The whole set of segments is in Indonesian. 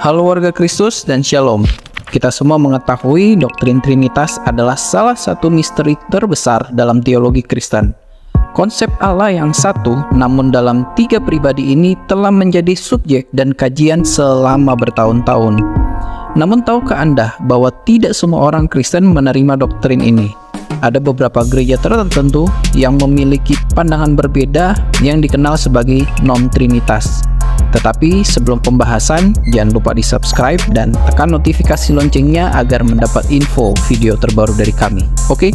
Halo warga Kristus dan Shalom. Kita semua mengetahui doktrin Trinitas adalah salah satu misteri terbesar dalam teologi Kristen. Konsep Allah yang satu, namun dalam tiga pribadi ini telah menjadi subjek dan kajian selama bertahun-tahun. Namun tahukah Anda bahwa tidak semua orang Kristen menerima doktrin ini? Ada beberapa gereja tertentu yang memiliki pandangan berbeda yang dikenal sebagai non-Trinitas. Tetapi sebelum pembahasan, jangan lupa di-subscribe dan tekan notifikasi loncengnya agar mendapat info video terbaru dari kami. Oke?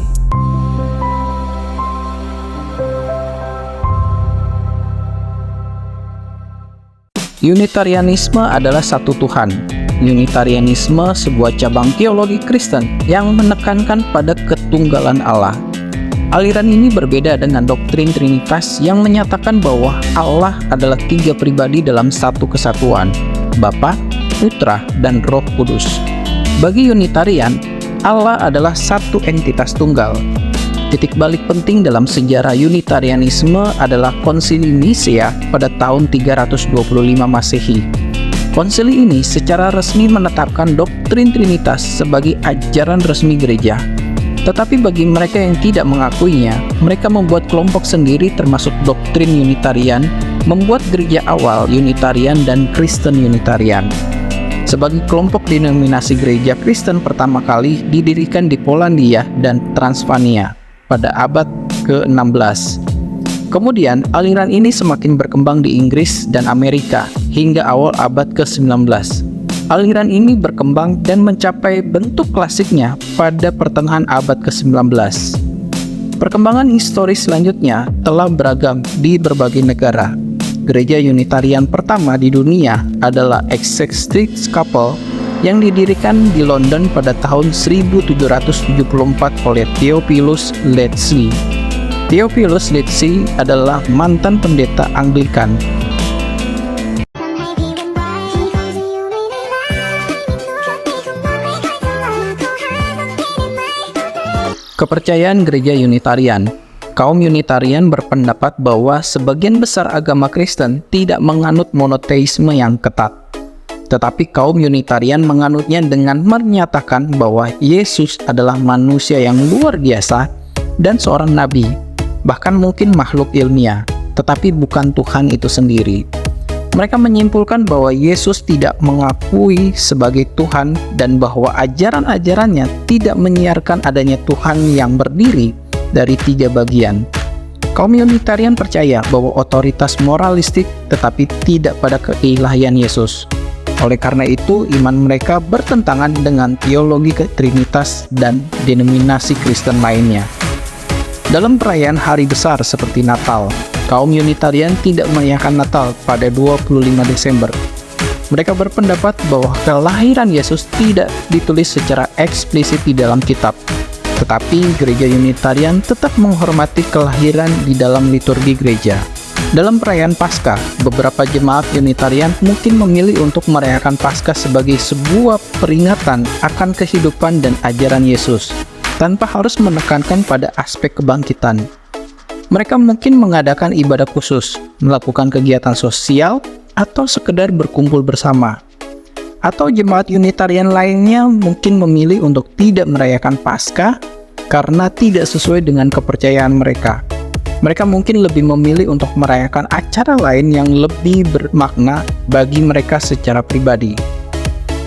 Unitarianisme adalah satu Tuhan. Unitarianisme sebuah cabang teologi Kristen yang menekankan pada ketunggalan Allah. Aliran ini berbeda dengan doktrin Trinitas yang menyatakan bahwa Allah adalah tiga pribadi dalam satu kesatuan, Bapa, Putra, dan Roh Kudus. Bagi Unitarian, Allah adalah satu entitas tunggal. Titik balik penting dalam sejarah Unitarianisme adalah Konsili Nisea pada tahun 325 Masehi. Konsili ini secara resmi menetapkan doktrin Trinitas sebagai ajaran resmi gereja. Tetapi bagi mereka yang tidak mengakuinya, mereka membuat kelompok sendiri termasuk doktrin Unitarian, membuat gereja awal Unitarian dan Kristen Unitarian. Sebagai kelompok denominasi gereja Kristen pertama kali didirikan di Polandia dan Transylvania pada abad ke-16. Kemudian aliran ini semakin berkembang di Inggris dan Amerika hingga awal abad ke-19. Aliran ini berkembang dan mencapai bentuk klasiknya pada pertengahan abad ke-19. Perkembangan historis selanjutnya telah beragam di berbagai negara. Gereja Unitarian pertama di dunia adalah Exeter Chapel yang didirikan di London pada tahun 1774 oleh Theophilus Ledsey. Theophilus Ledsey adalah mantan pendeta Anglikan. Kepercayaan gereja Unitarian. Kaum Unitarian berpendapat bahwa sebagian besar agama Kristen tidak menganut monoteisme yang ketat. Tetapi kaum Unitarian menganutnya dengan menyatakan bahwa Yesus adalah manusia yang luar biasa dan seorang nabi, bahkan mungkin makhluk ilmiah, tetapi bukan Tuhan itu sendiri. Mereka menyimpulkan bahwa Yesus tidak mengakui sebagai Tuhan dan bahwa ajaran-ajarannya tidak menyiarkan adanya Tuhan yang berdiri dari tiga bagian. Kaum Unitarian percaya bahwa otoritas moralistik tetapi tidak pada keilahian Yesus. Oleh karena itu, iman mereka bertentangan dengan teologi Trinitas dan denominasi Kristen lainnya. Dalam perayaan hari besar seperti Natal, kaum Unitarian tidak merayakan Natal pada 25 Desember. Mereka berpendapat bahwa kelahiran Yesus tidak ditulis secara eksplisit di dalam kitab. Tetapi gereja Unitarian tetap menghormati kelahiran di dalam liturgi gereja. Dalam perayaan Paskah, beberapa jemaat Unitarian mungkin memilih untuk merayakan Paskah sebagai sebuah peringatan akan kehidupan dan ajaran Yesus, tanpa harus menekankan pada aspek kebangkitan. Mereka mungkin mengadakan ibadah khusus, melakukan kegiatan sosial, atau sekedar berkumpul bersama. Atau jemaat Unitarian lainnya mungkin memilih untuk tidak merayakan Paskah karena tidak sesuai dengan kepercayaan mereka. Mereka mungkin lebih memilih untuk merayakan acara lain yang lebih bermakna bagi mereka secara pribadi.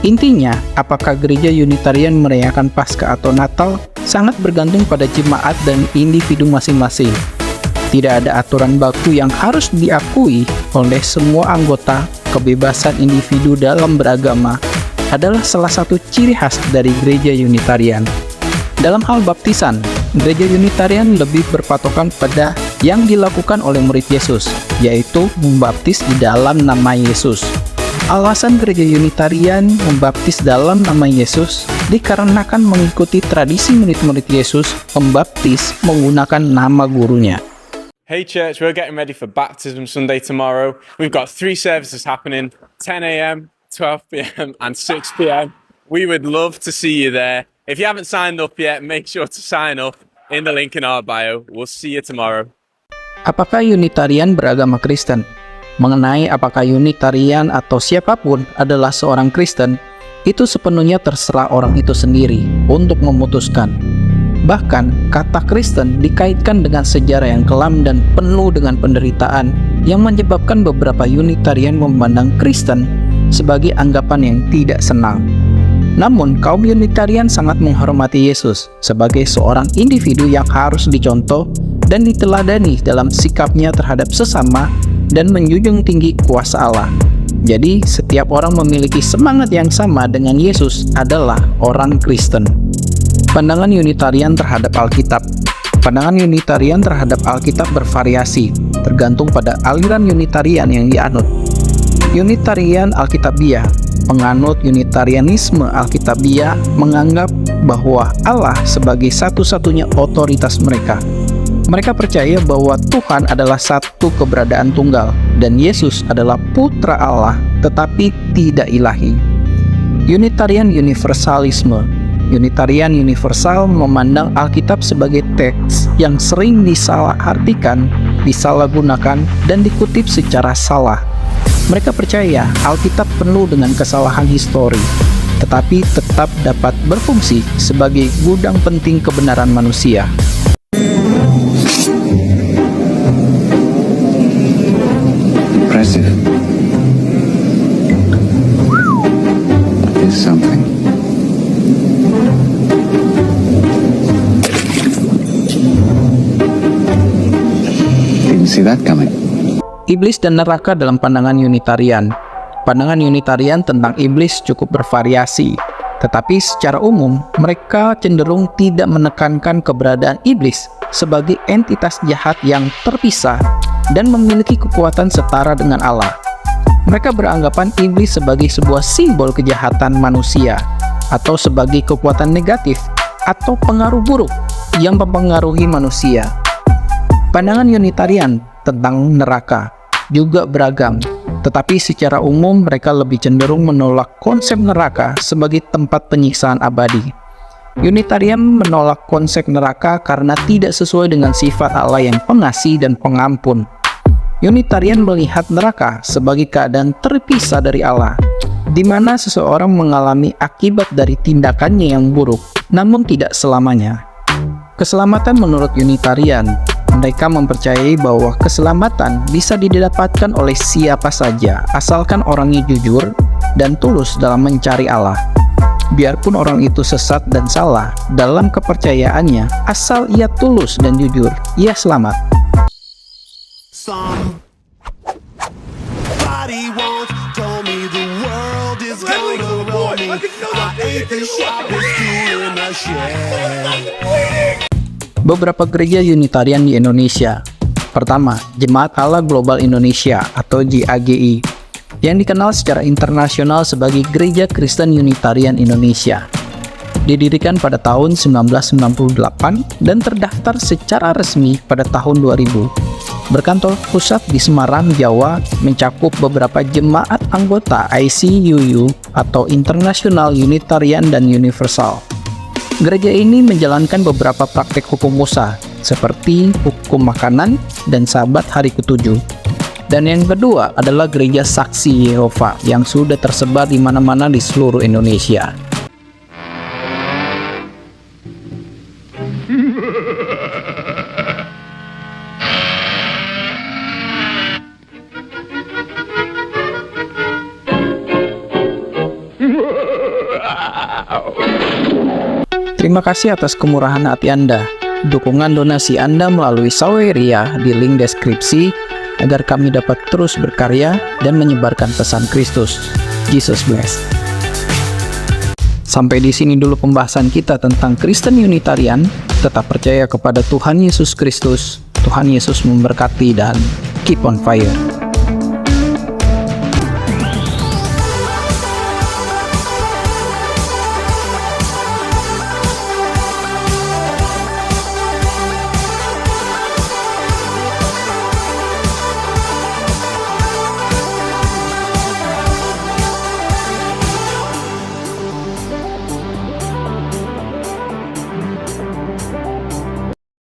Intinya, apakah gereja Unitarian merayakan Paskah atau Natal sangat bergantung pada jemaat dan individu masing-masing. Tidak ada aturan baku yang harus diakui oleh semua anggota. Kebebasan individu dalam beragama adalah salah satu ciri khas dari gereja Unitarian. Dalam hal baptisan, gereja Unitarian lebih berpatokan pada yang dilakukan oleh murid Yesus, yaitu membaptis di dalam nama Yesus. Alasan gereja Unitarian membaptis dalam nama Yesus dikarenakan mengikuti tradisi murid-murid Yesus membaptis menggunakan nama gurunya. Hey church, we're getting ready for Baptism Sunday tomorrow. We've got 3 services happening, 10 a.m., 12 p.m. and 6 p.m. We would love to see you there. If you haven't signed up yet, make sure to sign up in the link in our bio. We'll see you tomorrow. Apakah Unitarian beragama Kristen? Mengenai apakah Unitarian atau siapapun adalah seorang Kristen, itu sepenuhnya terserah orang itu sendiri untuk memutuskan. Bahkan, kata Kristen dikaitkan dengan sejarah yang kelam dan penuh dengan penderitaan yang menyebabkan beberapa Unitarian memandang Kristen sebagai anggapan yang tidak senang. Namun, kaum Unitarian sangat menghormati Yesus sebagai seorang individu yang harus dicontoh dan diteladani dalam sikapnya terhadap sesama dan menjunjung tinggi kuasa Allah. Jadi, setiap orang memiliki semangat yang sama dengan Yesus adalah orang Kristen. Pandangan Unitarian terhadap Alkitab. Pandangan Unitarian terhadap Alkitab bervariasi, tergantung pada aliran Unitarian yang dianut. Unitarian Alkitabiah, penganut Unitarianisme Alkitabiah, menganggap bahwa Allah sebagai satu-satunya otoritas mereka. Mereka percaya bahwa Tuhan adalah satu keberadaan tunggal dan Yesus adalah putra Allah tetapi tidak ilahi. Unitarian Universalisme. Unitarian Universal memandang Alkitab sebagai teks yang sering disalahartikan, disalahgunakan, dan dikutip secara salah. Mereka percaya Alkitab penuh dengan kesalahan histori, tetapi tetap dapat berfungsi sebagai gudang penting kebenaran manusia. Impressive. Is something. Didn't see that coming. Iblis dan neraka dalam pandangan Unitarian. Pandangan Unitarian tentang iblis cukup bervariasi, tetapi secara umum mereka cenderung tidak menekankan keberadaan iblis sebagai entitas jahat yang terpisah dan memiliki kekuatan setara dengan Allah. Mereka beranggapan iblis sebagai sebuah simbol kejahatan manusia atau sebagai kekuatan negatif atau pengaruh buruk yang mempengaruhi manusia. Pandangan Unitarian tentang neraka juga beragam, tetapi secara umum mereka lebih cenderung menolak konsep neraka sebagai tempat penyiksaan abadi. Unitarian menolak konsep neraka karena tidak sesuai dengan sifat Allah yang pengasih dan pengampun. Unitarian melihat neraka sebagai keadaan terpisah dari Allah, di mana seseorang mengalami akibat dari tindakannya yang buruk, namun tidak selamanya. Keselamatan menurut Unitarian, mereka mempercayai bahwa keselamatan bisa didapatkan oleh siapa saja, asalkan orangnya jujur dan tulus dalam mencari Allah. Biarpun orang itu sesat dan salah dalam kepercayaannya, asal ia tulus dan jujur, ia selamat. Somebody once told me the world is gonna roll me. I ate the sharpest tool in the shed. Beberapa gereja Unitarian di Indonesia. Pertama, Jemaat Allah Global Indonesia atau JAGI, yang dikenal secara internasional sebagai Gereja Kristen Unitarian Indonesia. Didirikan pada tahun 1998 dan terdaftar secara resmi pada tahun 2000. Berkantor pusat di Semarang, Jawa, mencakup beberapa jemaat anggota ICUU atau International Unitarian dan Universal. Gereja ini menjalankan beberapa praktik hukum Musa, seperti hukum makanan dan Sabat hari ke-7. Dan yang kedua adalah Gereja Saksi Yehova yang sudah tersebar di mana-mana di seluruh Indonesia. Terima kasih atas kemurahan hati Anda. Dukungan donasi Anda melalui Saweria di link deskripsi agar kami dapat terus berkarya dan menyebarkan pesan Kristus. Jesus bless. Sampai di sini dulu pembahasan kita tentang Kristen Unitarian. Tetap percaya kepada Tuhan Yesus Kristus. Tuhan Yesus memberkati dan keep on fire.